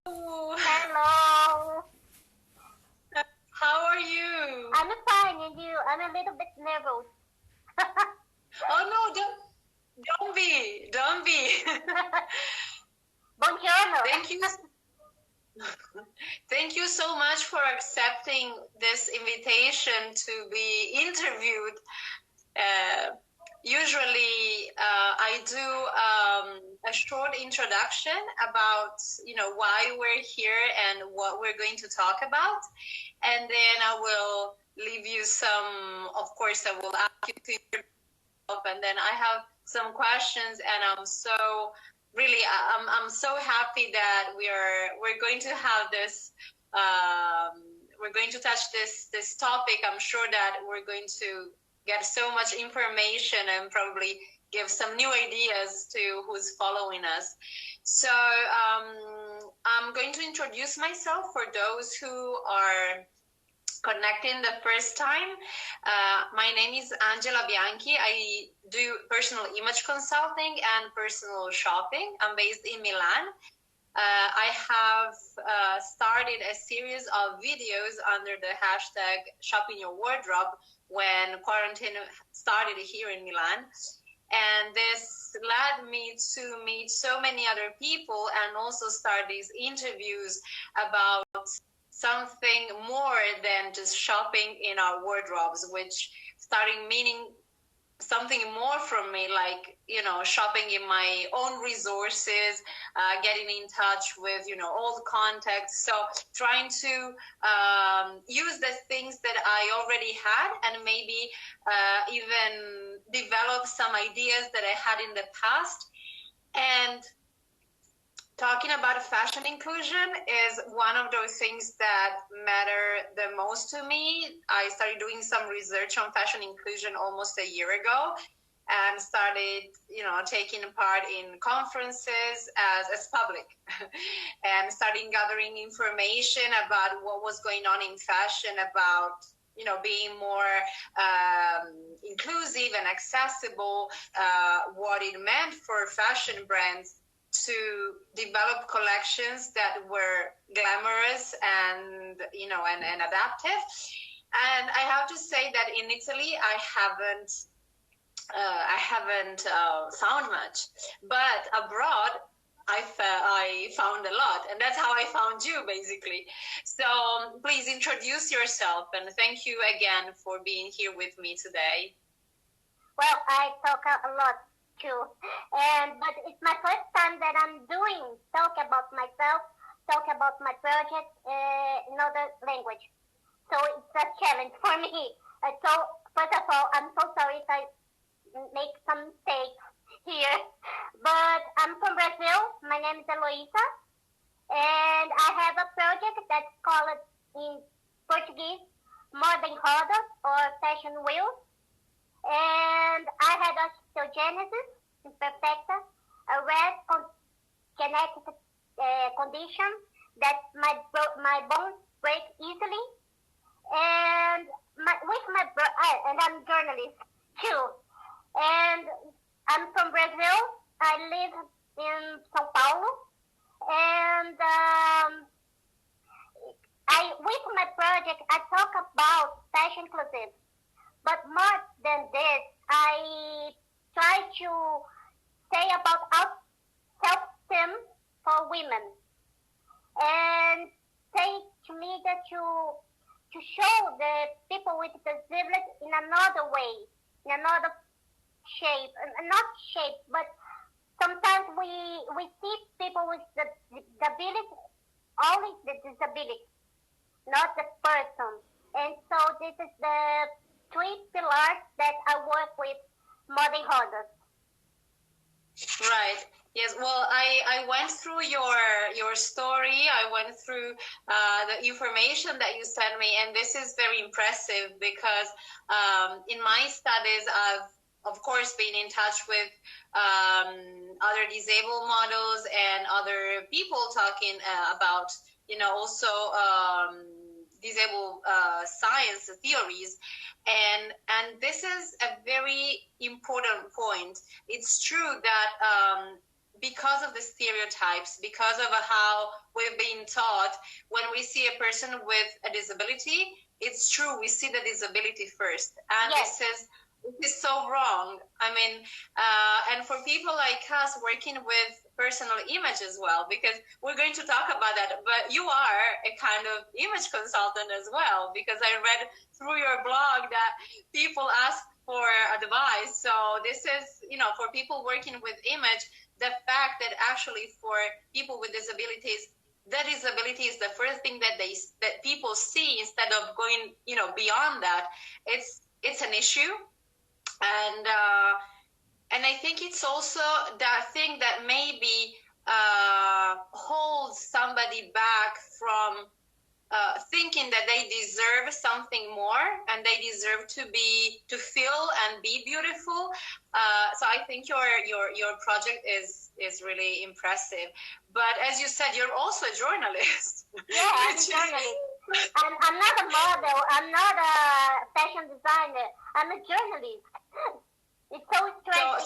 Hello. Hello. How are you? I'm fine, and you? I'm a little bit nervous. Oh no, don't be. Buongiorno. Thank you. Thank you so much for accepting this invitation to be interviewed. Usually, I do a short introduction about, why we're here and what we're going to talk about. And then I will leave you some, of course, I will ask you to introduce yourself, and then I have some questions, and I'm so happy that we're going to have this, we're going to touch this topic. I'm sure that we're going to get so much information and probably give some new ideas to who's following us. So I'm going to introduce myself for those who are connecting the first time. My name is Angela Bianchi. I do personal image consulting and personal shopping. I'm based in Milan. I have started a series of videos under the hashtag Shop in Your Wardrobe when quarantine started here in Milan. And this led me to meet so many other people and also start these interviews about something more than just shopping in our wardrobes, which starting meaning something more from me, like, shopping in my own resources, getting in touch with, old contacts. So trying to use the things that I already had and maybe even develop some ideas that I had in the past. And talking about fashion inclusion is one of those things that matter the most to me. I started doing some research on fashion inclusion almost a year ago and started, taking part in conferences as public and starting gathering information about what was going on in fashion, about being more inclusive and accessible, what it meant for fashion brands to develop collections that were glamorous and and adaptive. And I have to say that in Italy I haven't found much, but abroad I found a lot, and that's how I found you, basically. So please introduce yourself, and thank you again for being here with me today. Well, I talk a lot too, but it's my first time that I'm talk about myself, talk about my project in other language. So it's a challenge for me. So first of all, I'm so sorry if I make some mistakes here, but I'm from Brazil. My name is Eloisa, and I have a project that's called in Portuguese ModaEmRodas, or Fashion Wheels. And I had osteogenesis imperfecta, a rare genetic condition that my bones break easily. And and I'm a journalist too. And I'm from Brazil. I live in São Paulo. And with my project, I talk about fashion inclusive. But more than this, I try to say about self-esteem for women, and say to me that to show the people with disability in another way, in another shape, not shape, but sometimes we see people with the disability, only the disability, not the person. And so this is the three pillars that I work with ModaEmRodas. Right. Yes. Well, I went through your story. I went through the information that you sent me, and this is very impressive because in my studies, I've of course been in touch with other disabled models and other people talking about also disabled science theories. And this is a very important point. It's true that because of the stereotypes, because of how we've been taught when we see a person with a disability, it's true, we see the disability first. And Yes. this is so wrong. I mean, and for people like us working with personal image as well, because we're going to talk about that, but you are a kind of image consultant as well, because I read through your blog that people ask for advice. So this is, you know, for people working with image, the fact that actually for people with disabilities, the disability is the first thing that people see instead of going, you know, beyond that. It's an issue, and I think it's also that thing that maybe holds somebody back from thinking that they deserve something more and they deserve to feel and be beautiful. So I think your project is really impressive. But as you said, you're also a journalist. Yeah, I'm a journalist. I'm not a model. I'm not a fashion designer. I'm a journalist. It's so strange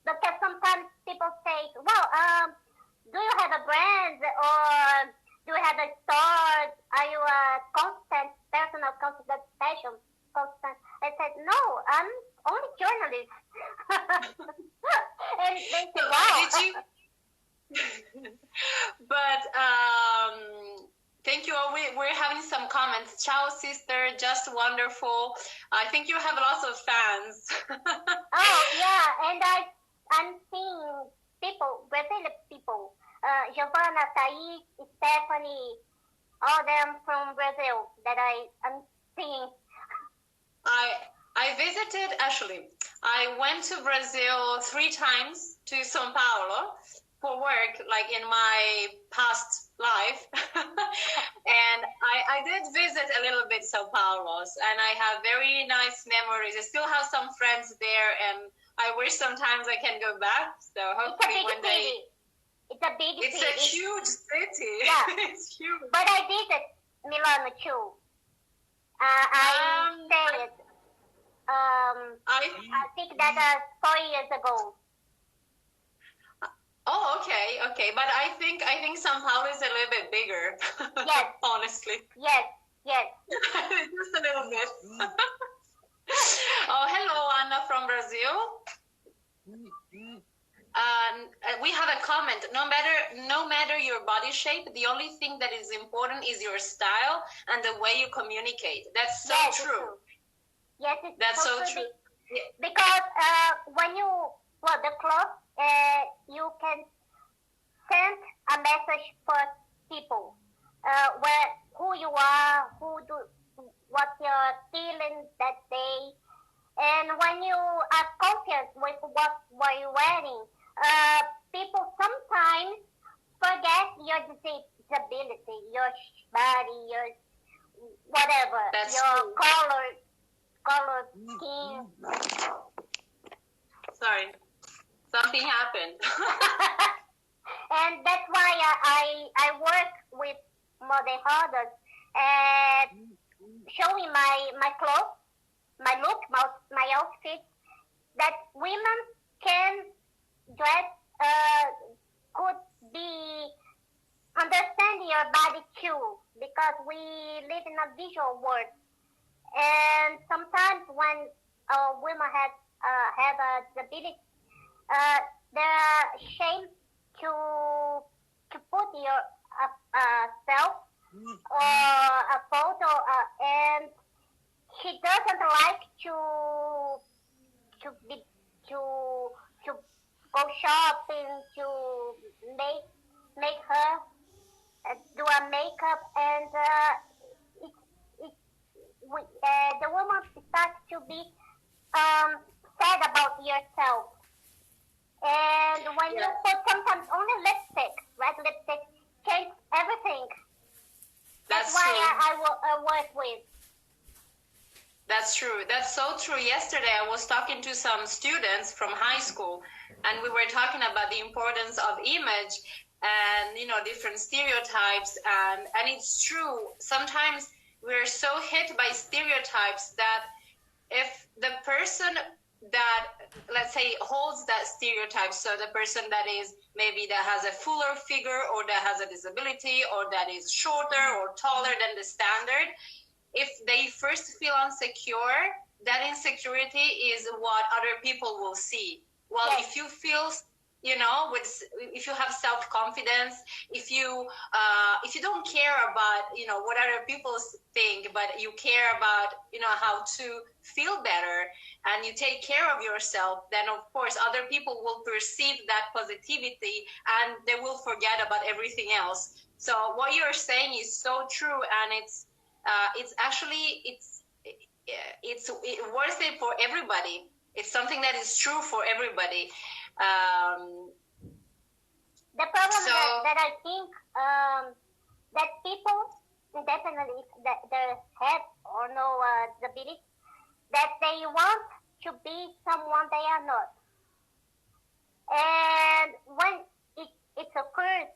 because sometimes people say, well, do you have a brand or do you have a store? Are you a constant personal constant fashion constant? I said, no, I'm only journalist. And they said, wow. Did you? But thank you. We're having some comments. Ciao, sister. Just wonderful. I think you have lots of fans. Oh, yeah. And I'm seeing people, Brazilian people, Giovanna, Thais, Stephanie, all them from Brazil that I'm seeing. I visited, actually, I went to Brazil 3 times to São Paulo for work, like in my past life. And I did visit a little bit São Paulo, and I have very nice memories. I still have some friends there, and I wish sometimes I can go back. So hopefully one day. It's a big city. It's a huge city. Yeah. It's huge. But I visited Milano too. I stayed. I think that 4 years ago. Oh, okay. But I think São Paulo is a little bit bigger. Yes. Honestly. Yes. Just a little bit. Oh, hello, Anna from Brazil. We have a comment. No matter your body shape, the only thing that is important is your style and the way you communicate. That's so true. Yes, it's That's so true. true. Because when you wear the clothes, you can send a message for people who you are, what you're feeling that day, and when you are confident with what you're wearing, people sometimes forget your disability, your body, your whatever, That's your true. color skin. Sorry, something happened. And that's why I work with ModaEmRodas and showing my clothes, my look, my outfit, that women can dress, could be understand your body too, because we live in a visual world. And sometimes when women have a disability, they're ashamed to put your self or a photo, and she doesn't like to go shopping, to make her do a makeup, and the woman starts to be sad about yourself. And when you put sometimes only lipstick, red lipstick, change everything. That's why I work with. That's true. That's so true. Yesterday, I was talking to some students from high school, and we were talking about the importance of image and, different stereotypes. And it's true. Sometimes we're so hit by stereotypes that if the person that, let's say, holds that stereotype. So the person that is maybe that has a fuller figure, or that has a disability, or that is shorter or taller than the standard, if they first feel insecure, that insecurity is what other people will see. Well, Yes. if you feel, if you have self-confidence, if you don't care about, what other people think, but you care about, how to feel better, and you take care of yourself, then of course other people will perceive that positivity, and they will forget about everything else. So what you're saying is so true, and it's actually worth it for everybody. It's something that is true for everybody. The problem that I think that people, definitely that they have or no disability, that they want to be someone they are not. And when it occurs,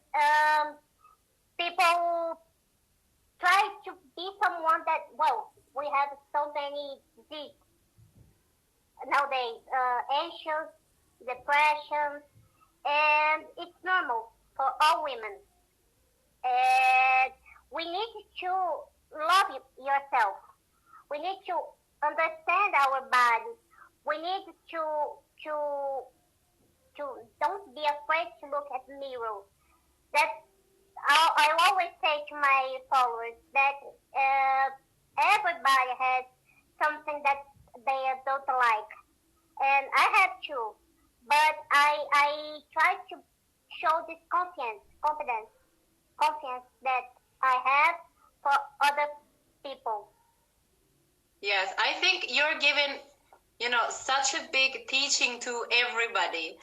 people try to be someone that, well, we have so many diseases nowadays, anxious, depression, and it's normal for all women. And we need to love yourself. We need to understand our body. We need to don't be afraid to look at the mirror. That I always say to my followers that everybody has something that they don't like, and I have too. But I try to show this confidence that I have for other people. Yes, I think you're giving, such a big teaching to everybody,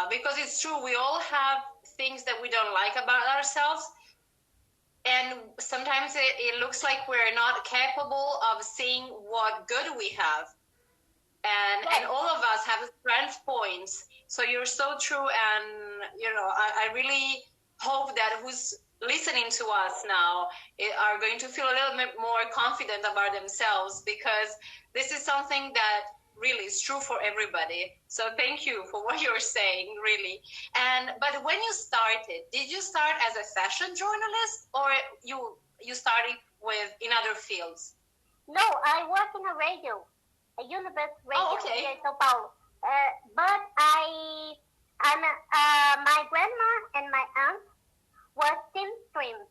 because it's true, we all have things that we don't like about ourselves, and sometimes it looks like we're not capable of seeing what good we have. And all of us have strength points. So you're so true, and I really hope that who's listening to us now are going to feel a little bit more confident about themselves, because this is something that really is true for everybody. So thank you for what you're saying, really. But when you started, did you start as a fashion journalist, or you started in other fields? No, I work in a radio. A university radio okay. in Sao Paulo. But my grandma and my aunt were seamstresses.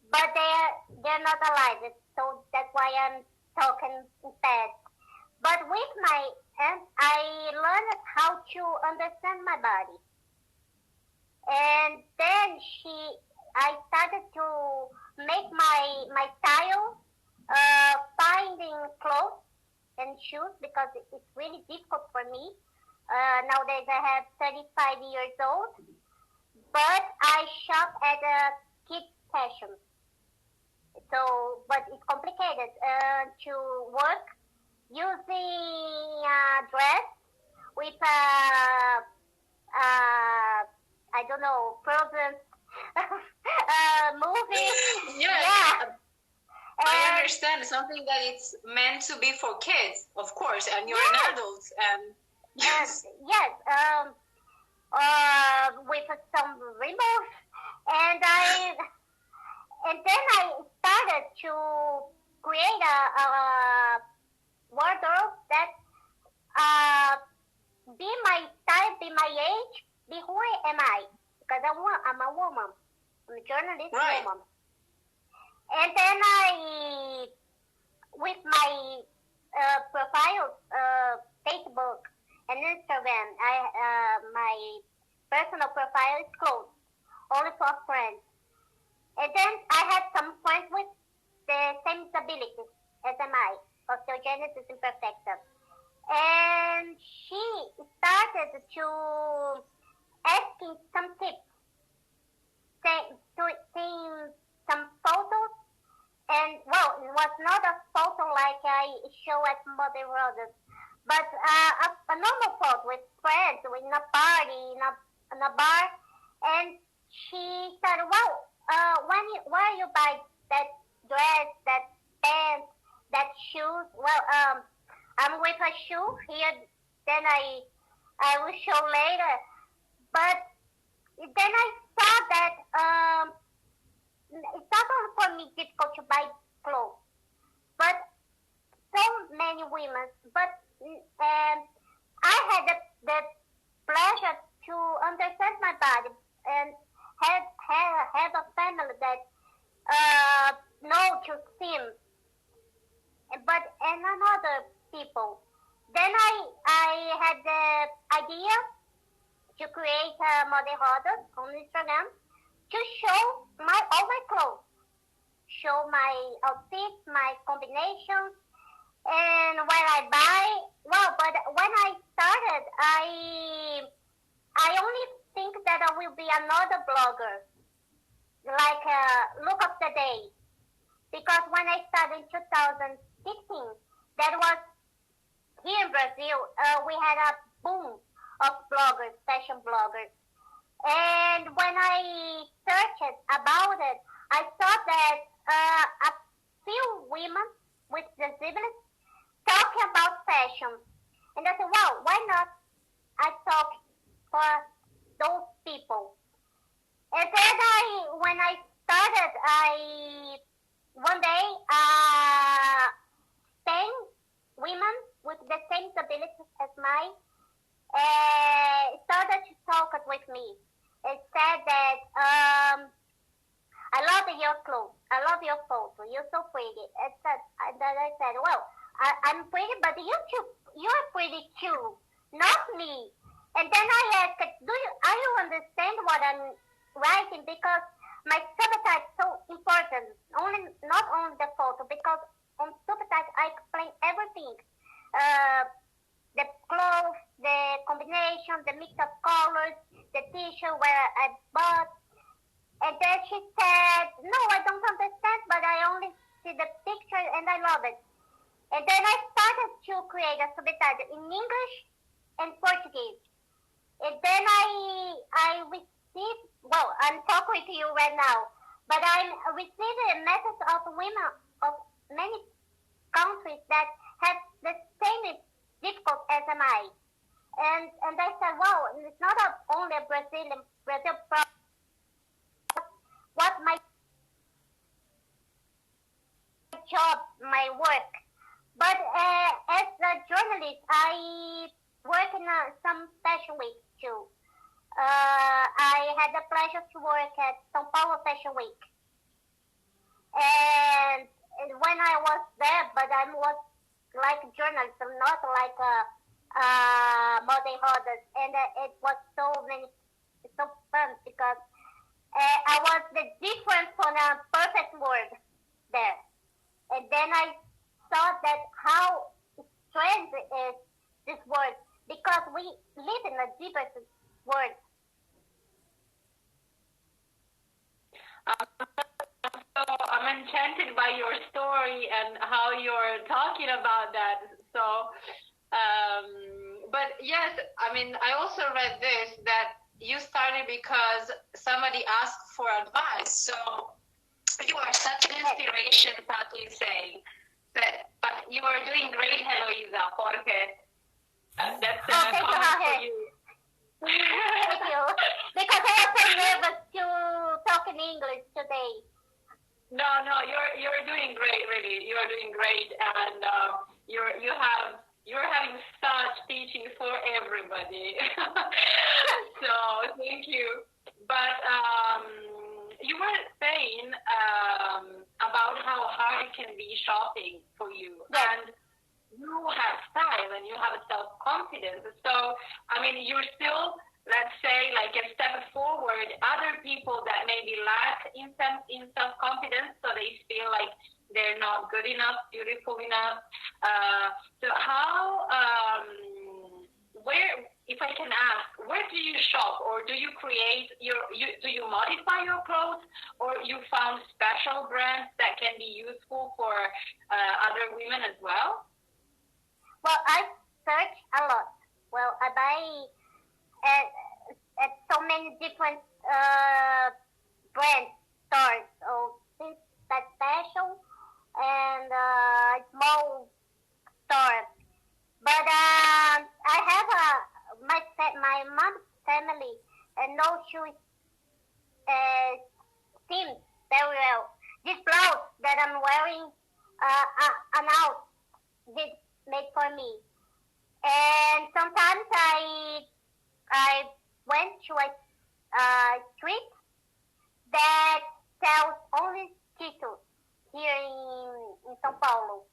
But they're not alive, so that's why I'm talking instead. But with my aunt, I learned how to understand my body. And then I started to make my style, finding clothes and shoes, because it's really difficult for me. Nowadays I have 35 years old, but I shop at a kids fashion. So, but it's complicated to work using a dress with I don't know, Frozen movie. Yeah. I understand, something that it's meant to be for kids, of course, and you're an adult. Yes. With some remote, and then I started to create a wardrobe that be my style, be my age, be who am I, because I'm a woman, I'm a journalist woman. And then with my profile, Facebook and Instagram, my personal profile is closed, only for friends. And then I had some friends with the same disability as am I, osteogenesis imperfecta. And she started to asking some tips, seeing some photos, and well, it was not a photo like I show at ModaEmRodas, but a normal photo with friends, in a party, in a bar, and she said, well, where you buy that dress, that pants, that shoes? Well, shoe here. Then I will show later. But then I saw that it's not only for me difficult to buy clothes, but so many women. But I had the pleasure to understand my body and have a family that know to swim, but and another people. Then I had the idea to create ModaEmRodas on Instagram to show all my clothes, show my outfits, my combinations, and what I buy. Well, but when I started, I only think that I will be another blogger, like look of the day, because when I started in 2016, that was here in Brazil, we had a boom of bloggers, fashion bloggers. And when I searched about it, I saw that a few women with disabilities talking about fashion. And I said, wow, why not I talk for those people? And then when I started, one day, 10 women with the same disabilities as mine started to talk with me. It said that I love your clothes, I love your photo, you're so pretty. And then I said, well, I'm pretty, but you're pretty too, not me. And then I asked, are you understand what I'm writing? Because my subtitle is so important, not only the photo, because on subtitle I explain everything. The clothes, the combination, the mix of colors, the t-shirt where I bought. And then she said, no, I don't understand, but I only see the picture and I love it. And then I started to create a subtitle in English and Portuguese. And then I received, well, I'm talking to you right now, but I received a message of women of many countries that have the same difficult as am I. And I said, wow, it's not only a Brazil problem. What my job, my work. But as a journalist, I work in some fashion weeks too. I had the pleasure to work at São Paulo Fashion Week. And when I was there, but I was like a journalist, not like a ModaEmRodas, and it was so fun because I was the difference on a perfect word there. And then I saw that how strange is this word, because we live in a diverse world. So I'm enchanted by your story and how you're talking about that. So, but yes, I mean, I also read this, that you started because somebody asked for advice. So you are such an inspiration, Tati is saying. But you are doing great, Heloisa, Jorge. That's a comment for you. Thank you. Because I am so nervous to talk in English today. No, you're doing great, really. You're doing great, and you're having such teaching for everybody. So thank you. But you were saying about how hard it can be shopping for you, yes. And you have style and you have self-confidence. So I mean, you're still, let's say, like a step forward. Other people that maybe lack in self-confidence, so they feel like they're not good enough, beautiful enough. So how, where, if I can ask, where do you shop, or do you create do you modify your clothes, or you found special brands that can be useful for other women as well? Well, I search a lot. Well, I buy at so many different brand stores, so things that special and small stores. But my mom's family, no shoes seems very well. This blouse that I'm wearing now did made for me. And sometimes I went to a street that sells only Cheetos here in São Paulo.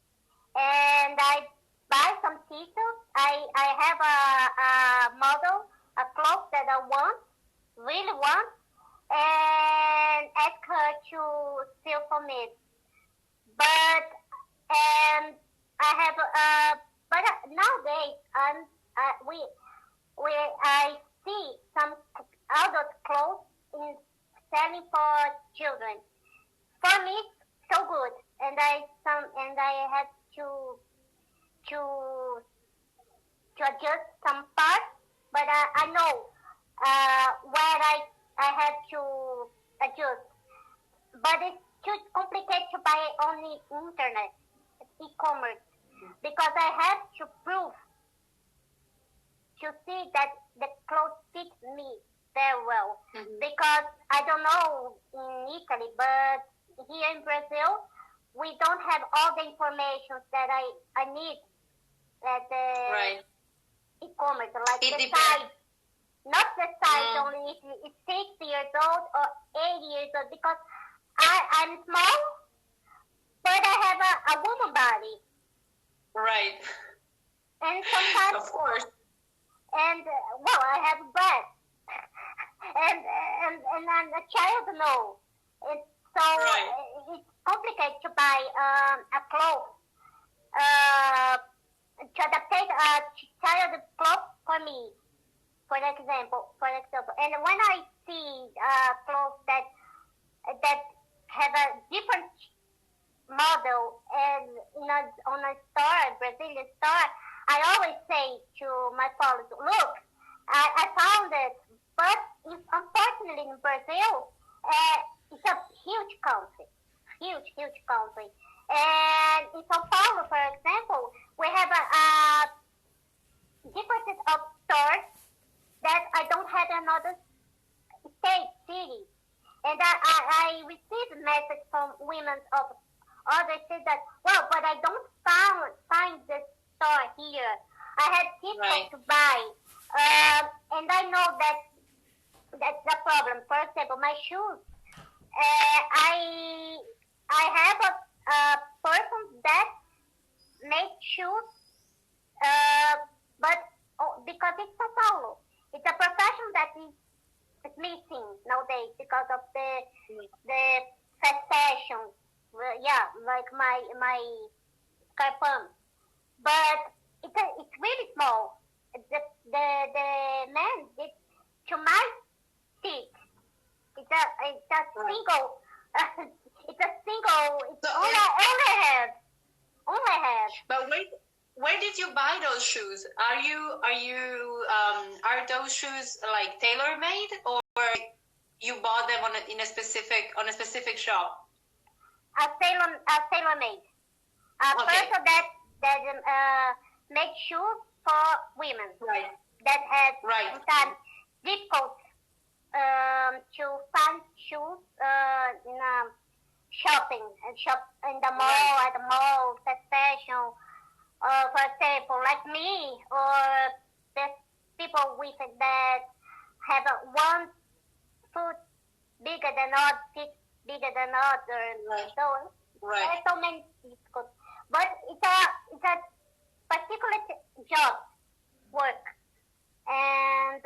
And I buy some Cheetos. I have a model, a cloth that I want, really want, and ask her to sew for me. But and I have but nowadays I see some adult clothes in selling for children. For me, so good, and I had to adjust some parts, but I know where I have to adjust. But it's too complicated to buy on the internet, e-commerce, because I have to prove to see that the clothes fit me very well. Mm-hmm. Because I don't know in Italy, but here in Brazil, we don't have all the information that I need at the e-commerce, like the size. Not the size only, if it's 6 years old or 8 years old, because I'm small, but I have a woman body. Right. And sometimes, of course. And I have breasts, and a child no. And so it's complicated to buy a clothes, to adapt a child clothes for me. For example, and when I see clothes that have a different model and on a store, Brazilian store, I always say to my followers, look, I found it, but unfortunately in Brazil, it's a huge country. And in São Paulo, for example, we have a difference of stores that I don't have another city. And I received messages from women of others said that, but I don't find this store here. I had people to buy. And I know that's the problem. For example, my shoes. I have a person that makes shoes, but because it's São Paulo, it's a profession that is missing nowadays because of the fast fashion. Like my scarpon, but it's really small. The man did to my feet. It's a single. It's only have. But where did you buy those shoes? Are those shoes like tailor made, or you bought them on a specific shop? A tailor made. A person that makes shoes for women. Right. That has sometimes difficult to find shoes in shop in the mall, at the mall, fast fashion. For example, like me, or the people with that have one foot bigger than other, feet bigger than other. So there's so many difficult. But it's a particular job work, and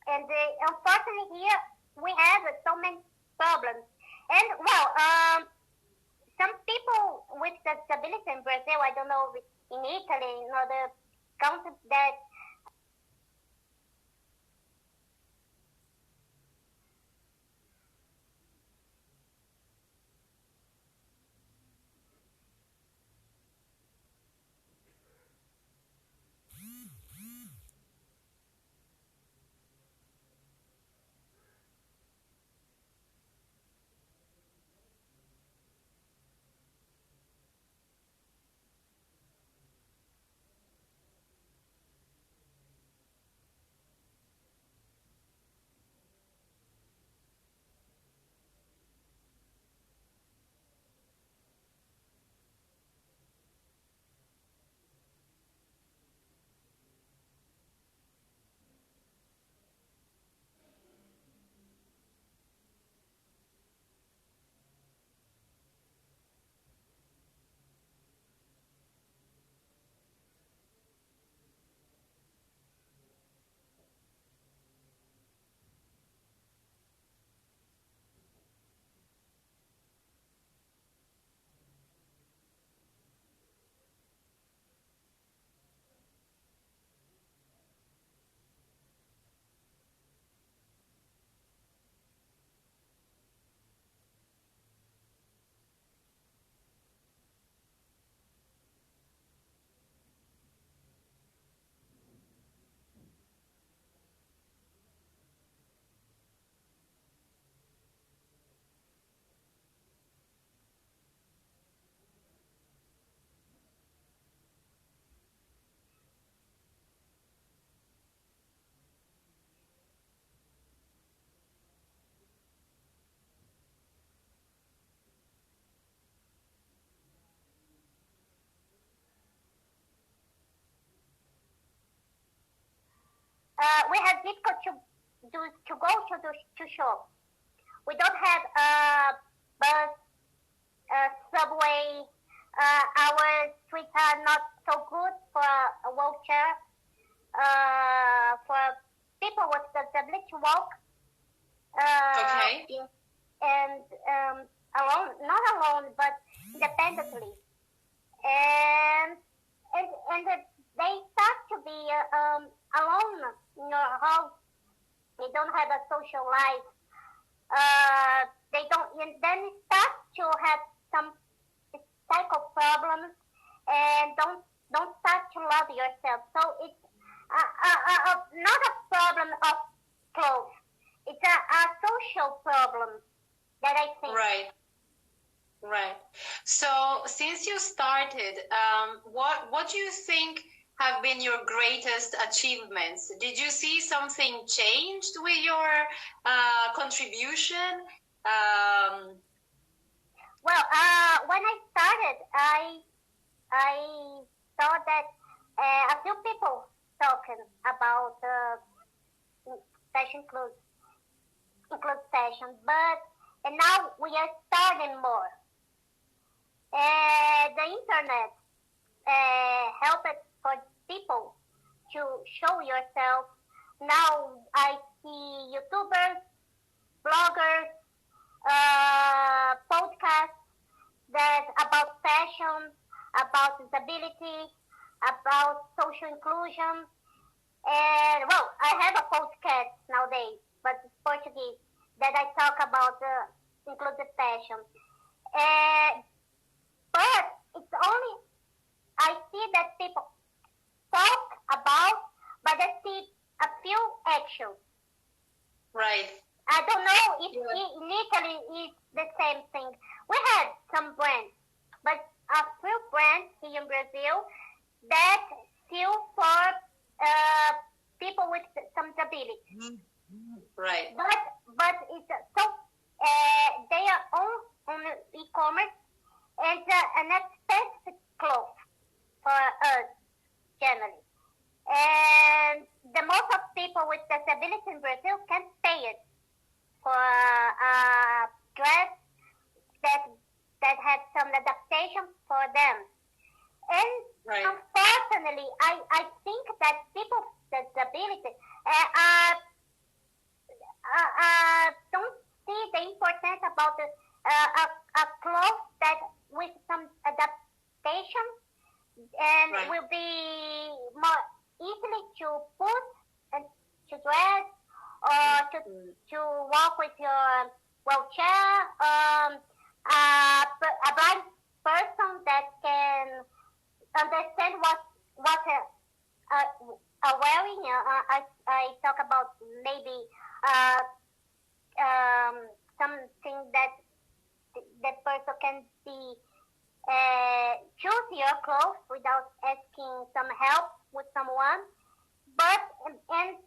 unfortunately here we have so many problems. And some people with disability in Brazil, I don't know, in Italy, in other countries, that we have difficulty to go to shop. We don't have bus, subway. Our streets are not so good for a wheelchair. For people with disability to walk. Okay. And alone, not alone, but independently. And they start to be alone in your house. They don't have a social life. They don't, and then start to have some psycho problems and don't start to love yourself. So it's not a problem of clothes. It's a social problem that I think. Right. Right. So since you started, what do you think have been your greatest achievements? Did you see something changed with your contribution? Well, when I started, I saw that a few people talking about fashion clothes, include fashion, but and now we are starting more. The internet helped for people to show yourself. Now I see YouTubers, bloggers, podcasts that about fashion, about disability, about social inclusion. And well, I have a podcast nowadays, but it's Portuguese, that I talk about inclusive fashion. But it's only, I see that people talk about, but I see a few actions. Right. I don't know if in Italy it's the same thing. We had some brands, but a few brands here in Brazil that still for people with some disability. Right. But it's so they are on e-commerce and an expensive clothes for us generally. And the most of people with disability in Brazil can't pay it for a dress that had some adaptation for them. And right. Unfortunately, I think that people with disability don't see the importance about a cloth that with some adaptation and right. will be more easily to put and to dress or to walk with your wheelchair. A blind person that can understand what wearing. I talk about maybe something that the person can be choose your clothes without asking some help with someone, but and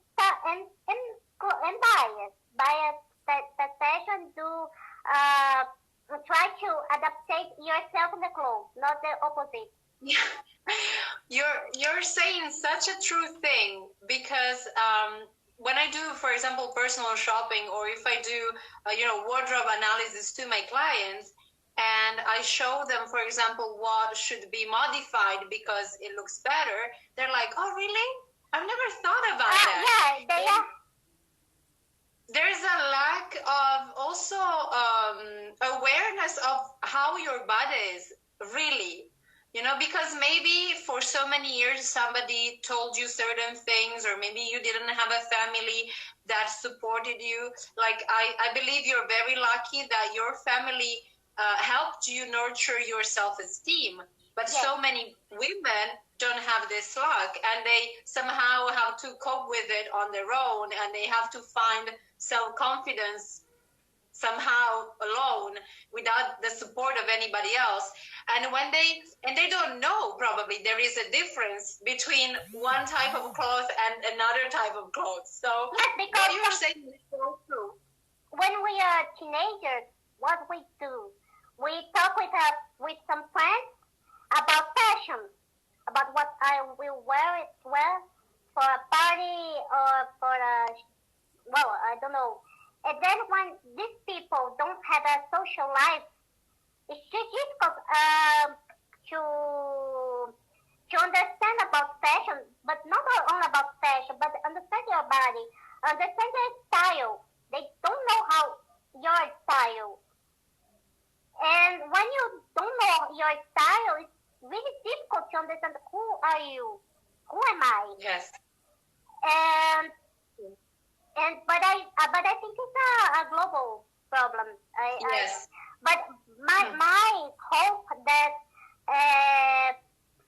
buy a fashion. Try to adapt yourself in the clothes, not the opposite. Yeah. You're saying such a true thing, because when I do, for example, personal shopping, or if I do wardrobe analysis to my clients, and I show them, for example, what should be modified because it looks better, they're like, oh really? I've never thought about that. Yeah, they are. There's a lack of also awareness of how your body is really, because maybe for so many years somebody told you certain things, or maybe you didn't have a family that supported you. Like I believe you're very lucky that your family helped you nurture your self-esteem. But yes. So many women don't have this luck, and they somehow have to cope with it on their own, and they have to find self-confidence somehow alone without the support of anybody else. And when they don't know, probably there is a difference between one type of cloth and another type of clothes. So yes, because what you're saying is so true. When we are teenagers, what we do, we talk with some friends about fashion, about what I will wear for a party party or for well, I don't know. And then when these people don't have a social life, it's just difficult to understand about fashion, but not only about fashion, but understand your body, understand your style. They don't know how your style. And when you don't know your style, it's really difficult to understand who are you, who am I. Yes. And but I think it's a global problem. Yes. But my hope that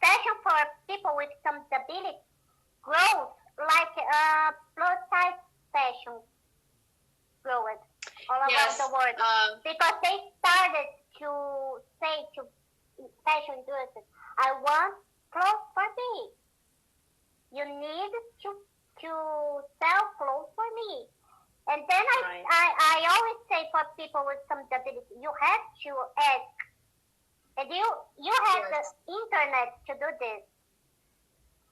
fashion for people with some disability grows like plus size fashion grows all around the world, because they started to say to fashion industry, I want clothes for me. You need to sell clothes for me. And then I always say for people with some disability, you have to ask. And you have the internet to do this.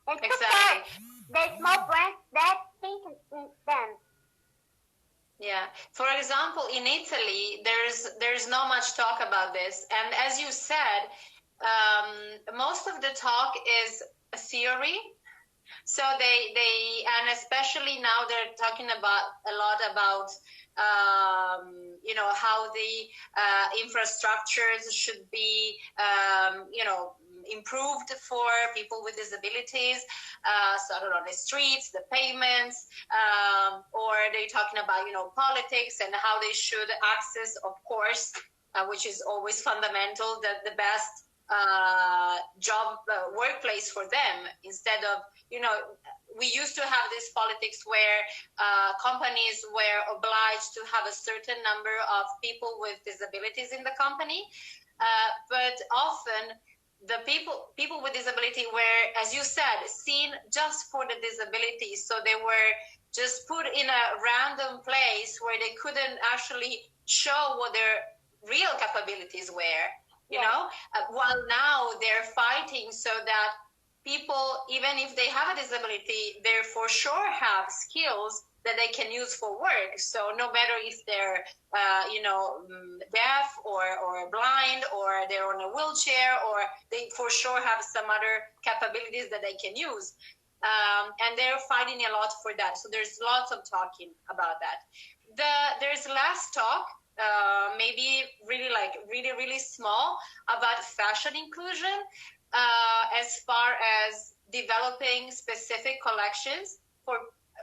And support the small brands that think in them. Yeah. For example, in Italy, there's not much talk about this. And as you said, most of the talk is a theory. So they and especially now they're talking about a lot about how the infrastructures should be improved for people with disabilities, sort of on the streets, the pavements, or they're talking about politics and how they should access, of course, which is always fundamental, the best job workplace for them, instead of we used to have this politics where companies were obliged to have a certain number of people with disabilities in the company, but often the people with disability were, as you said, seen just for the disability, so they were just put in a random place where they couldn't actually show what their real capabilities were. While now they're fighting so that people, even if they have a disability, they for sure have skills that they can use for work. So no matter if they're, deaf or blind, or they're on a wheelchair, or they for sure have some other capabilities that they can use. And they're fighting a lot for that. So there's lots of talking about that. There's less talk, maybe really small, about fashion inclusion, as far as developing specific collections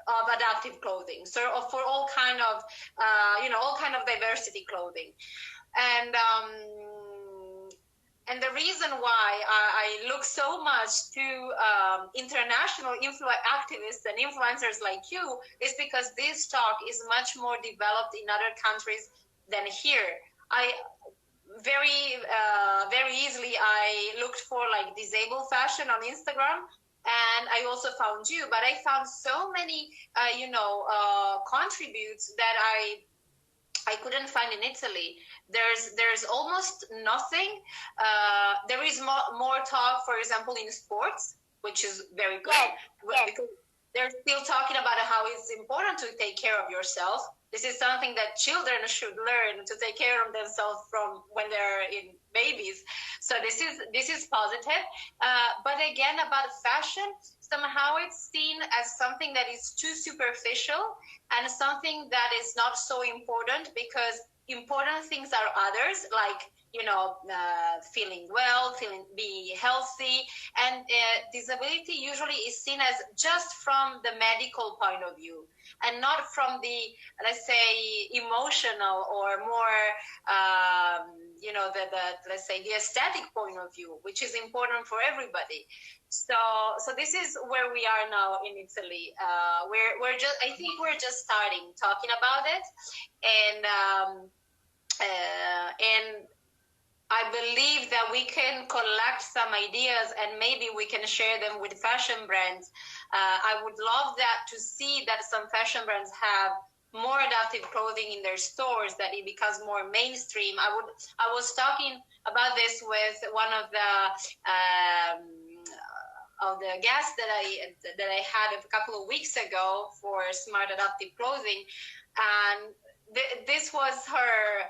of adaptive clothing, so for all kind of diversity clothing, and the reason why I look so much to international activists and influencers like you is because this talk is much more developed in other countries than here. Very easily I looked for disabled fashion on Instagram, and I also found you, but I found so many contributes that I couldn't find in Italy. There's almost nothing. There is more talk, for example, in sports, which is very good. Yes. Because they're still talking about how it's important to take care of yourself. This is something that children should learn, to take care of themselves from when they're in babies. So this is positive. But again, about fashion, somehow it's seen as something that is too superficial and something that is not so important, because important things are others, like feeling well, be healthy, and disability usually is seen as just from the medical point of view, and not from the, let's say, emotional or more, let's say, the aesthetic point of view, which is important for everybody. So this is where we are now in Italy. I think we're just starting talking about it, and I believe that we can collect some ideas and maybe we can share them with fashion brands. I would love that, to see that some fashion brands have more adaptive clothing in their stores, that it becomes more mainstream. I was talking about this with one of the the guest that I had a couple of weeks ago for Smart Adaptive Clothing, and this was her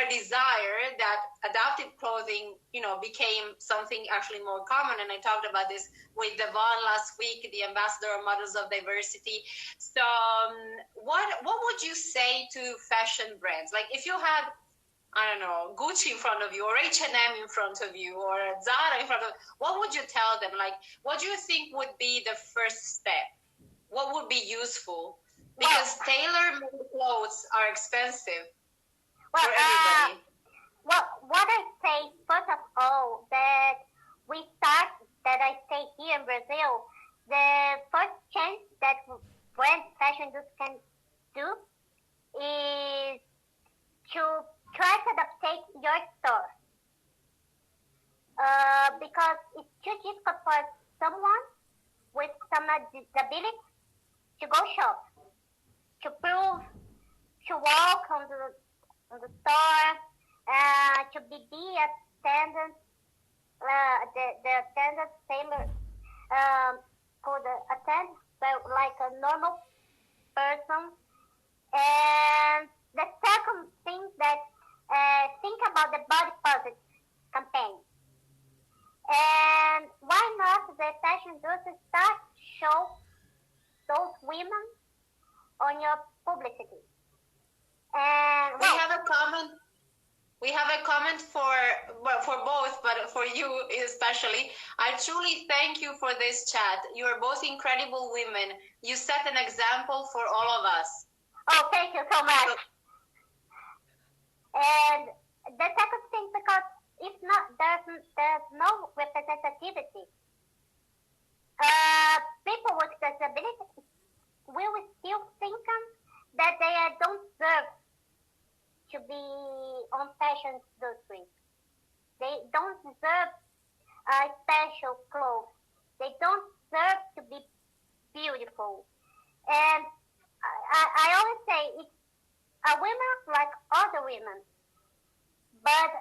desire that adaptive clothing, became something actually more common. And I talked about this with Devon last week, the ambassador of Models of Diversity. So what would you say to fashion brands? Like if you had, I don't know, Gucci in front of you, or H&M in front of you, or Zara in front of you, what would you tell them? Like, what do you think would be the first step? What would be useful? Because tailor-made clothes are expensive for everybody. Well, what I say, first of all, that I say here in Brazil, the first chance that brand fashion industry can do is to try to adapt your store. Because it's too difficult for someone with some disability to go shop, to prove, to walk on the store, to be attendant, the attendant tailor could attend like a normal person. And the second thing that think about the body positive campaign. And why not the fashion industry start show those women on your publicity? And we have a comment for both, but for you especially. I truly thank you for this chat. You are both incredible women. You set an example for all of us. Oh, thank you so much. And the second thing, because if not, there's no representativity. People with disabilities will still think that they don't deserve to be on fashion industry. They don't deserve special clothes. They don't deserve to be beautiful. And I always say it's a women like other women. But,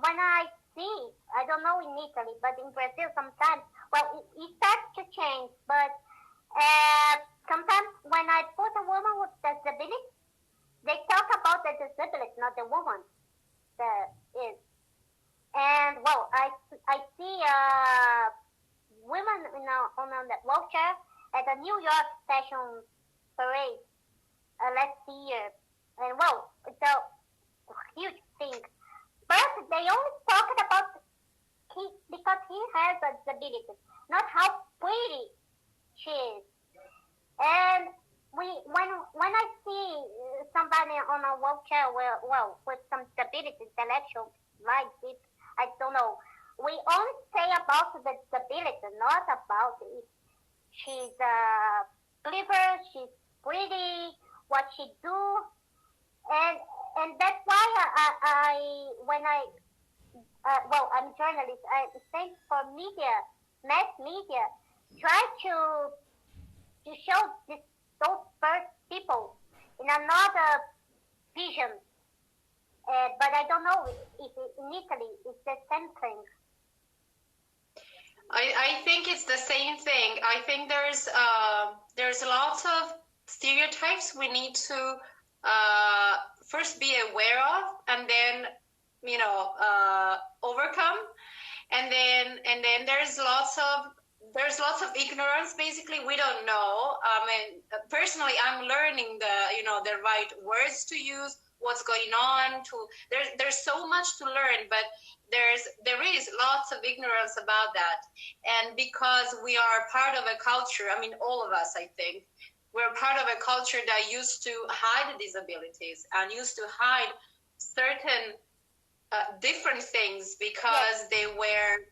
when I see, I don't know in Italy, but in Brazil sometimes, it starts to change. But sometimes when I put a woman with disability, they talk about the disability, not the woman that is. And, I see women on the wheelchair at the New York Fashion Parade last year. And, it's a huge thing. But they only talked about because he has a disability, not how pretty she is. And when I see somebody on a wheelchair with some disability, intellectual, like it, I don't know. We only say about the disability, not about if she's clever, she's pretty, what she do. And that's why I'm a journalist. I think for media, mass media, try to show those first people in another vision. But I don't know if in Italy it's the same thing. I think it's the same thing. I think there's lots of stereotypes we need to first be aware of, and then overcome, and then there's lots of ignorance. Basically, we don't know. I mean, personally, I'm learning the right words to use, what's going on. There's so much to learn, but there is lots of ignorance about that. And because we are part of a culture, I mean, all of us, I think, we're part of a culture that used to hide disabilities and used to hide certain different things because they were,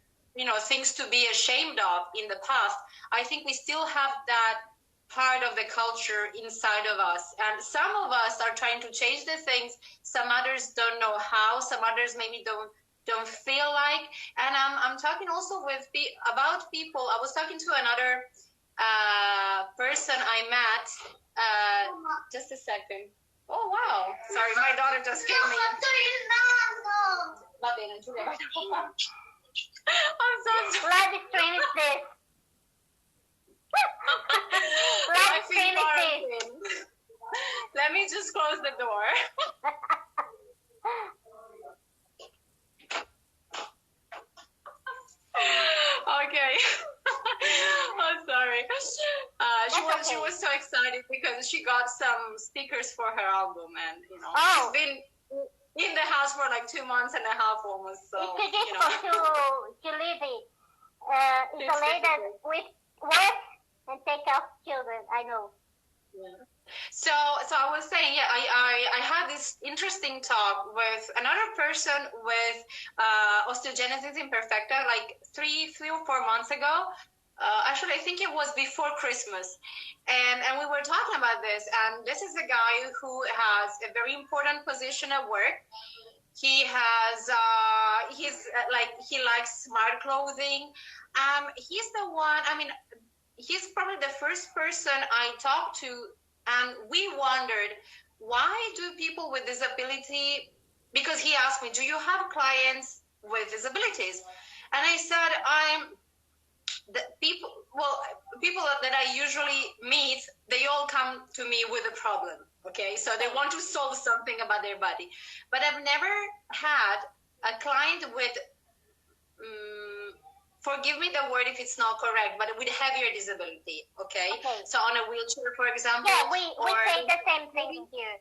things to be ashamed of in the past. I think we still have that part of the culture inside of us. And some of us are trying to change the things. Some others don't know how. Some others maybe don't feel like. And I'm talking also about people. I was talking to another person I met. Just a second. Oh, wow. Sorry, my daughter just came in. Va bene, Giulia, vai. I'm so sorry. Live stream is this. Live stream is this. Let me just close the door. Okay. I'm sorry. She was so excited because she got some stickers for her album, and she's been in the house for like 2 months and a half almost. So it's difficult to live it isolated with work and take care of children. I know. Yeah. So I was saying, yeah, I had this interesting talk with another person with osteogenesis imperfecta like 3 or 4 months ago. Actually, I think it was before Christmas, and we were talking about this. And this is a guy who has a very important position at work. He has he likes smart clothing. He's the one. I mean, he's probably the first person I talked to. And we wondered, why do people with disability, because he asked me, do you have clients with disabilities? And I said, people that I usually meet, they all come to me with a problem, okay? So they want to solve something about their body. But I've never had a client with, forgive me the word if it's not correct, but with heavier disability, okay? So on a wheelchair, for example. Yeah, we say the same thing here.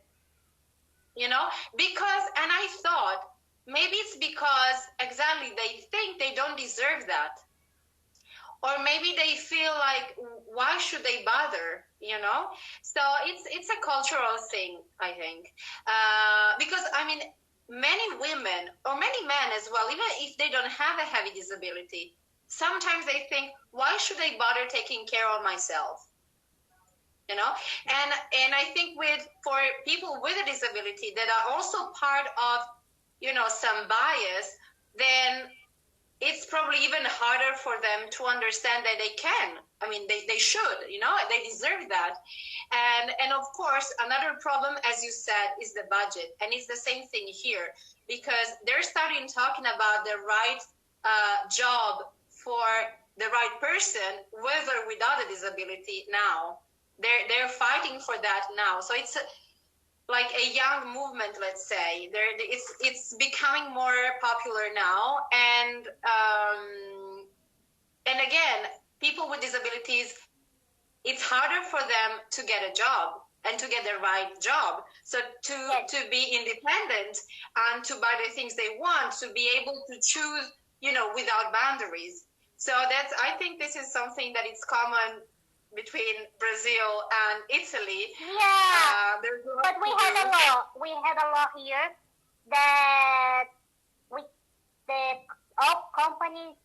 Because, and I thought, maybe it's because exactly they think they don't deserve that. Or maybe they feel like, why should they bother, So it's a cultural thing, I think. Because, I mean, many women, or many men as well, even if they don't have a heavy disability, sometimes they think, why should I bother taking care of myself? And I think for people with a disability that are also part of, some bias, then it's probably even harder for them to understand that they can. I mean, they should, they deserve that. And of course, another problem, as you said, is the budget. And it's the same thing here, because they're starting talking about the right job for the right person, with or without a disability now. They're fighting for that now. So it's like a young movement, let's say. It's becoming more popular now. And again, people with disabilities, it's harder for them to get a job and to get the right job. So to be independent and to buy the things they want, to be able to choose, without boundaries. So I think this is something that is common between Brazil and Italy. Yeah, but we had a law. We had a law here that all companies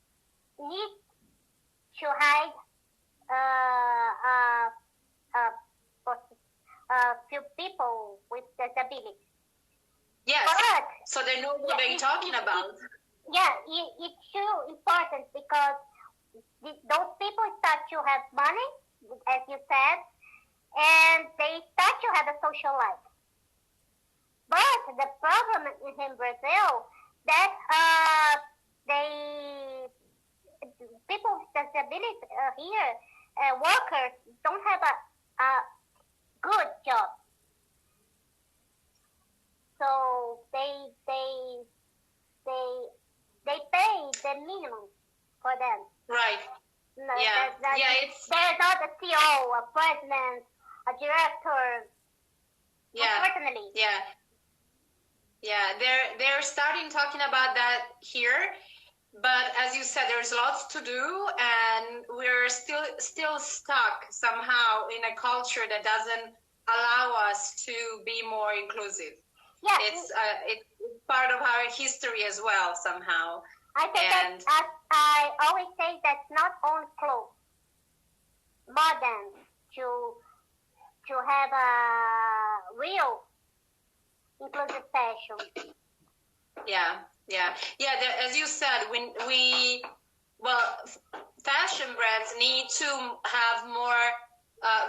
need to hire few people with disabilities. Yes, so they know what they're talking about. It's so important because those people start to have money, as you said, and they start to have a social life. But the problem is in Brazil that people with disabilities here, workers, don't have a good job. So they pay the minimum for them. Right. No, it's... There's not a CEO, a president, a director. Yeah. Unfortunately. Yeah. They're starting talking about that here, but as you said, there's lots to do, and we're still stuck somehow in a culture that doesn't allow us to be more inclusive. Yeah. It's part of our history as well somehow. I think I always say that's not only clothes, modern to have a real inclusive fashion. As you said, fashion brands need to have more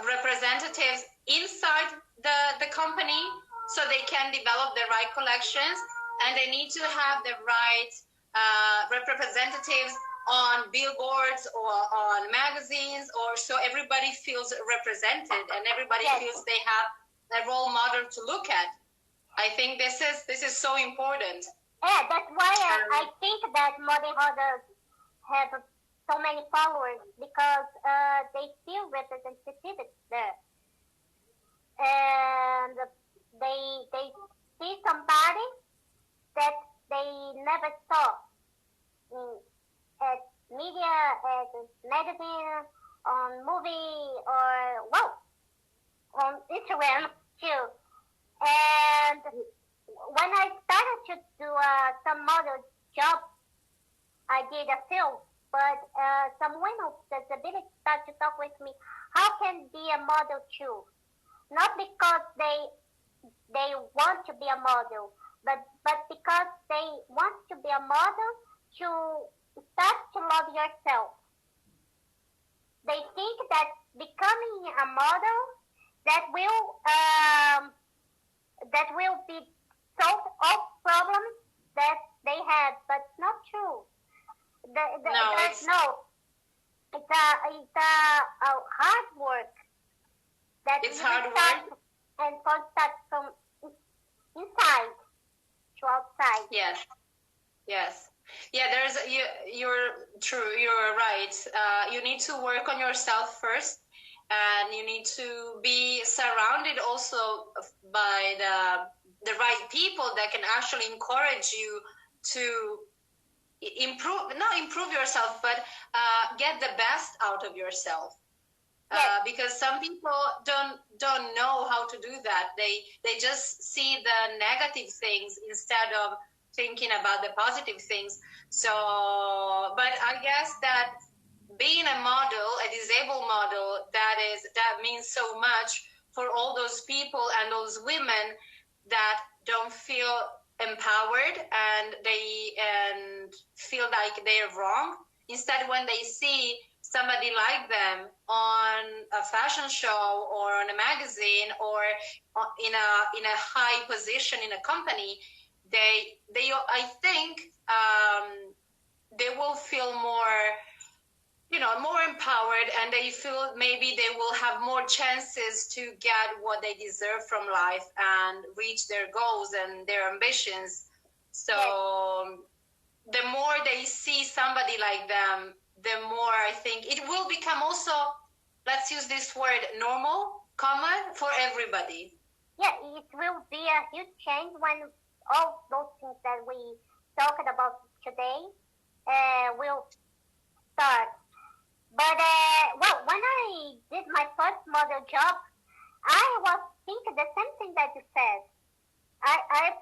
representatives inside the company so they can develop the right collections, and they need to have the right representatives on billboards or on magazines, or so everybody feels represented and everybody feels they have a role model to look at. I think this is so important. Yeah, that's why I think that ModaEmRodas have so many followers, because they feel represented there, and they see somebody that they never saw at media, at magazine, on movie, or on Instagram too. And when I started to do some model job, I did a few, but some women with disabilities start to talk with me. How can be a model too? Not because they want to be a model, but because they want to be a model to start to love yourself. They think that becoming a model that will be solve all problems that they have, but not true. It's a hard work. It's hard work, and start from inside to outside. Yes. Yeah, you're true. You're right. You need to work on yourself first, and you need to be surrounded also by the right people that can actually encourage you to not improve yourself, but get the best out of yourself. Because some people don't know how to do that. They just see the negative things instead of thinking about the positive things. So, but I guess that being a model, a disabled model, that means so much for all those people and those women that don't feel empowered and feel like they're wrong. Instead, when they see somebody like them on a fashion show or on a magazine or in a high position in a company, they I think they will feel more empowered, and they feel maybe they will have more chances to get what they deserve from life and reach their goals and their ambitions. So the more they see somebody like them, the more I think it will become also, let's use this word, normal, common for everybody. Yeah, it will be a huge change when all those things that we talked about today will start. But, when I did my first model job, I was thinking the same thing that you said. I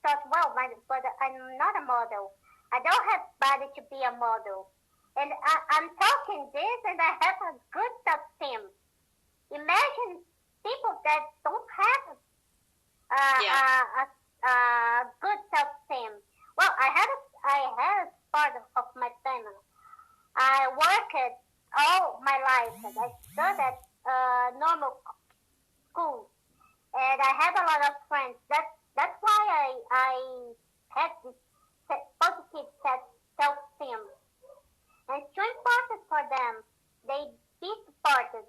thought, but I'm not a model. I don't have body to be a model. And I'm talking this, and I have a good self-esteem. Imagine people that don't have a good self-esteem. Well, I had part of my family. I worked all my life. I studied at normal school, and I had a lot of friends. That's why I had this positive self-esteem. And it's so important for them. They be supported.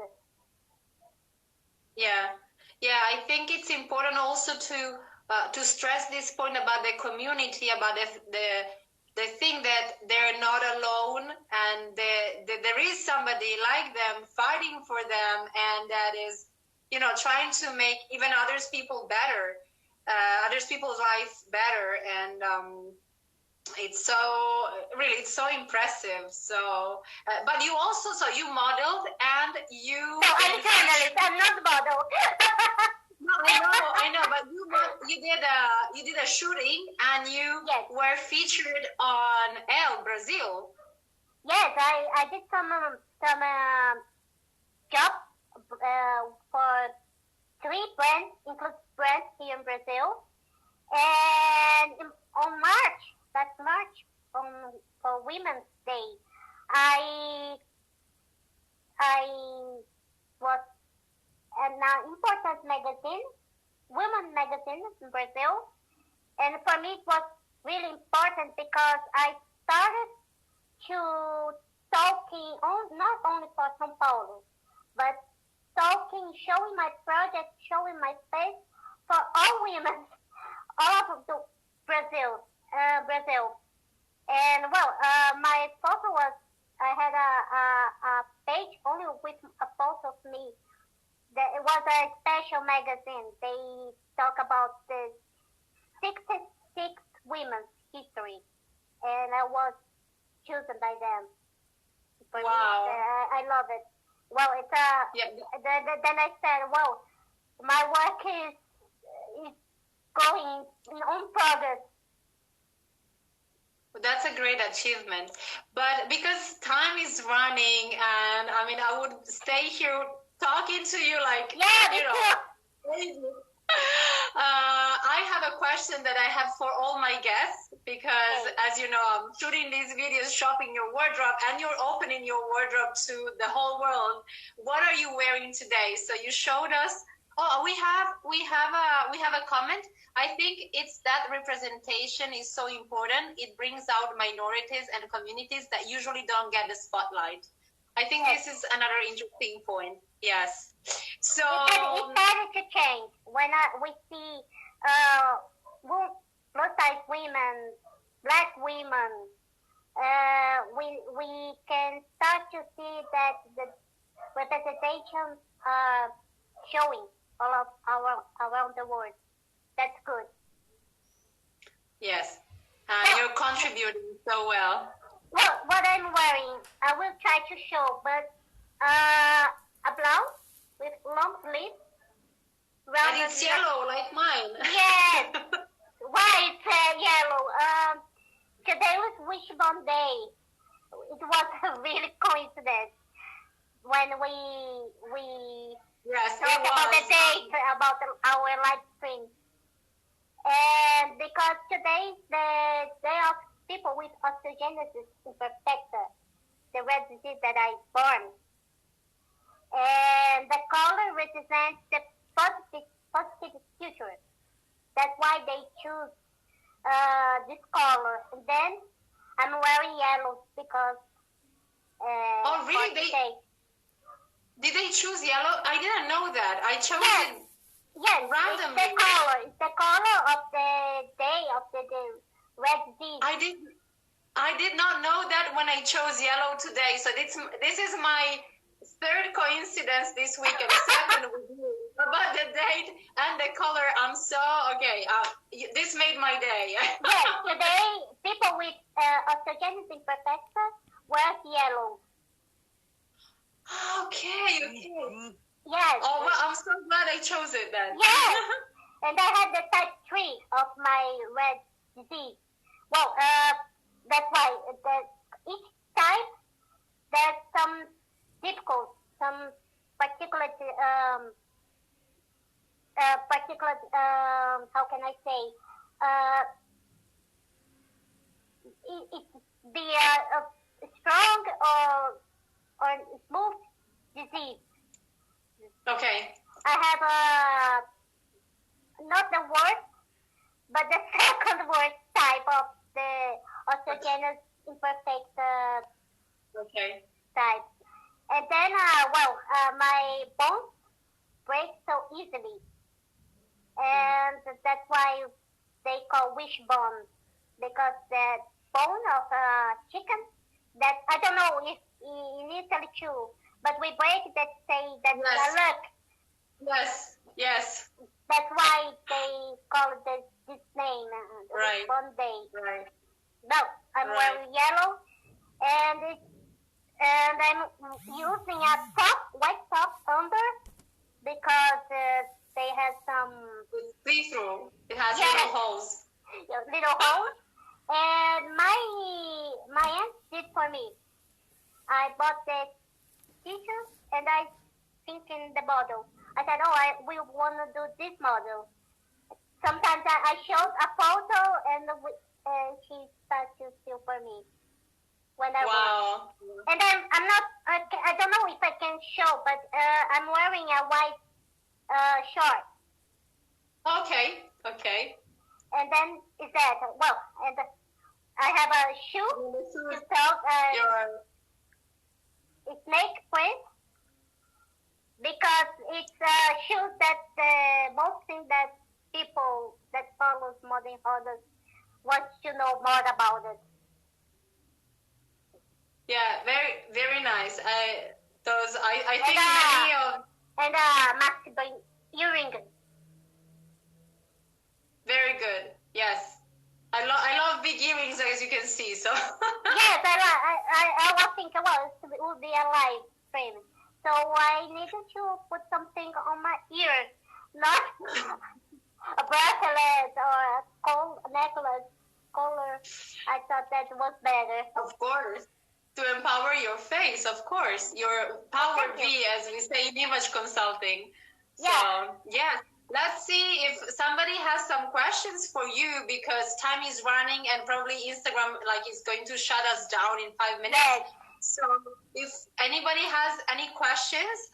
Yeah, I think it's important also to stress this point about the community, about the thing that they're not alone, and there is somebody like them fighting for them, and that is, trying to make even others people's life better, and it's so impressive. So, but you also, you modeled and you. No, I'm a journalist. I'm not a model. No, I know, but you did a shooting, and you were featured on Brazil. Yes, I did some job for 3 brands, includes brands here in Brazil, and on March, for Women's Day, I was an important magazine, women magazine in Brazil, and for me it was really important because I started to talking not only for São Paulo, but talking, showing my project, showing my face for all women all over Brazil. And well, my photo was, I had a page only with a photo of me. It was a special magazine. They talk about the 66 women's history, and I was chosen by them. Wow. I love it. Well, it's then I said, well, my work is going on progress. That's a great achievement. But because time is running, and I mean, I would stay here talking to you like, crazy. I have a question that I have for all my guests because, as you know, I'm shooting these videos, shopping your wardrobe, and you're opening your wardrobe to the whole world. What are you wearing today? So you showed us. Oh, we have a comment. I think it's that representation is so important. It brings out minorities and communities that usually don't get the spotlight. I think this is another interesting point. Yes. So it started to change when we see plus-size women, Black women. We can start to see that the representation showing all around the world. That's good. Yes, you're contributing so well. Well, what I'm wearing, I will try to show, but a blouse with long sleeves. And it's yellow like mine. Yes, white, yellow. Today was Wishbone Day. It was a really coincidence when we talked about the date, about our live stream. And because today is the day of people with osteogenesis imperfecta, the rare disease that I born. And the color represents the positive future. That's why they choose this color. And then I'm wearing yellow because oh really? Did they choose yellow? I didn't know that. I chose it. Yes, randomly. It's the color of the day of the red disease. I did not know that when I chose yellow today. So this is my third coincidence this week and second with you about the date and the color. I'm so okay. This made my day. Yes, today people with osteogenesis imperfecta wear yellow. Okay. Yes. Oh, well, I'm so glad I chose it then. Yes. And I had the type 3 of my red disease. Well, that's why each type, there's some difficult, some particular, how can I say, it's the strong or smooth disease. Okay. I have not the worst, but the second worst type of the osteogenesis imperfecta type. And then, my bones break so easily. And that's why they call wishbone, because the bone of a chicken, that I don't know if in Italy too, but we break that, say that's a luck. Yes. That's why they call it this name, Wishbone Day. Right. No, I'm wearing yellow, and I'm using a white top under, because they have some see-through. It has little holes. Little holes, and my aunt did for me. I bought the t-shirt and I think in the model. I said, we want to do this model. Sometimes I showed a photo and she started to sew for me when I wow. wear. And I'm not, I don't know if I can show, but I'm wearing a white short. Okay. And And then is that, well, and I have a shoe to talk, snake print, because it's a shoe that most thing that people that follows ModaEmRodas want to know more about it. Yeah, very, very nice. I think many of... And maxi earring. Very good. Yes. I love big earrings, as you can see, so... Yes, I was thinking, well, it would be a live frame. So I needed to put something on my ears, not a bracelet or a necklace collar. I thought that was better. Of course. To empower your face, of course. Your power V, as we say in image consulting. So, yeah. Let's see if somebody has some questions for you, because time is running and probably Instagram is going to shut us down in 5 minutes. Yes. So if anybody has any questions,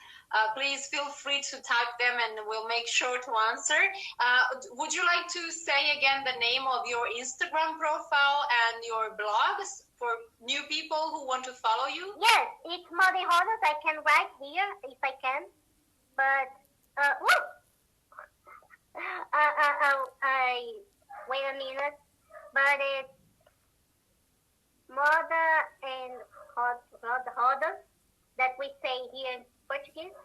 please feel free to type them and we'll make sure to answer. Would you like to say again the name of your Instagram profile and your blogs for new people who want to follow you? Yes, it's ModaEmRodas. I can write here if I can, but wait a minute. But it's ModaEmRodas, that we say here in Portuguese,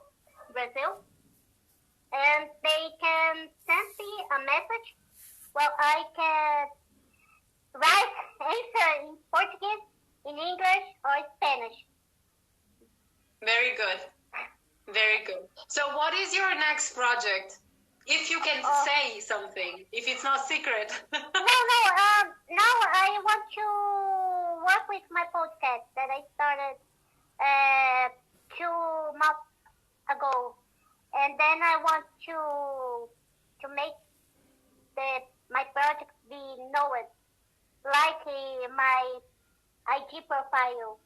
Brazil. And they can send me a message. Well, I can write answer in Portuguese, in English, or Spanish. Very good. Very good. So what is your next project? If you can say something, if it's not secret. Now I want to work with my podcast that I started 2 months ago, and then I want to make my project be known, like my IG profile,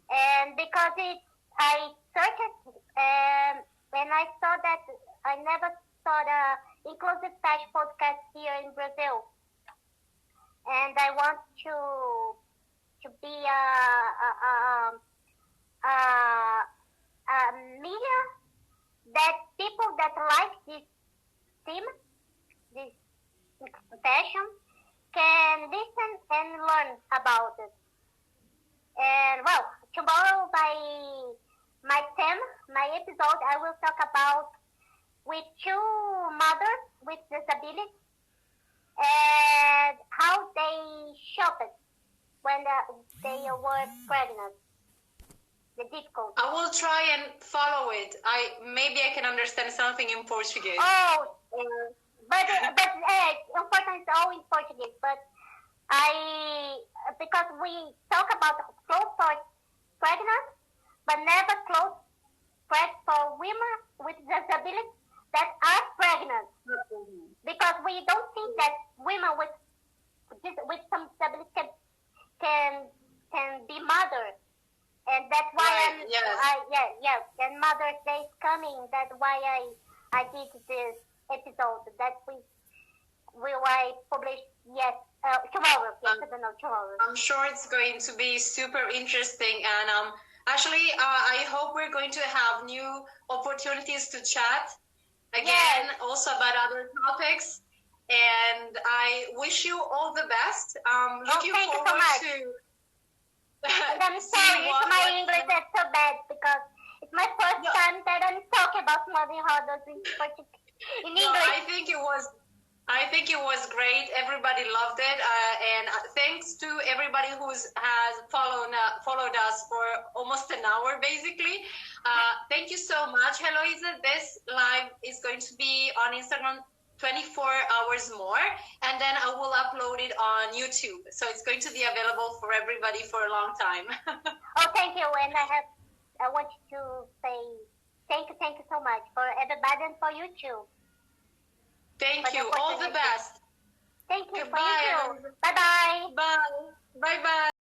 and because I searched and I saw that I never saw the inclusive touch podcast here in Brazil, and I want to be a media that people that like this theme, this passion, can listen and learn about it. And well, tomorrow my episode, I will talk about with 2 mothers with disabilities and how they shopped when they were pregnant. The difficulty. I will try and follow it. Maybe I can understand something in Portuguese. But unfortunately it's all in Portuguese. But because we talk about closed pregnant, but never closed for women with disabilities that are pregnant, because we don't think that women with some disability can be mothers, and that's why and Mother's Day is coming. That's why I did this episode that I publish tomorrow. Tomorrow. I'm sure it's going to be super interesting, and actually I hope we're going to have new opportunities to chat again, also about other topics, and I wish you all the best. Looking forward to... And I'm sorry if my English is so bad, because it's my first time that I'm talking about ModaEmRodas in English. I think it was great. Everybody loved it, and thanks to everybody who has followed us for almost an hour, basically. Thank you so much, Heloisa. This live is going to be on Instagram 24 hours more, and then I will upload it on YouTube. So it's going to be available for everybody for a long time. Thank you. And I want to say thank you so much for everybody and for you too. Thank you. All the best. Thank you. Goodbye. Bye-bye. Bye. Bye-bye.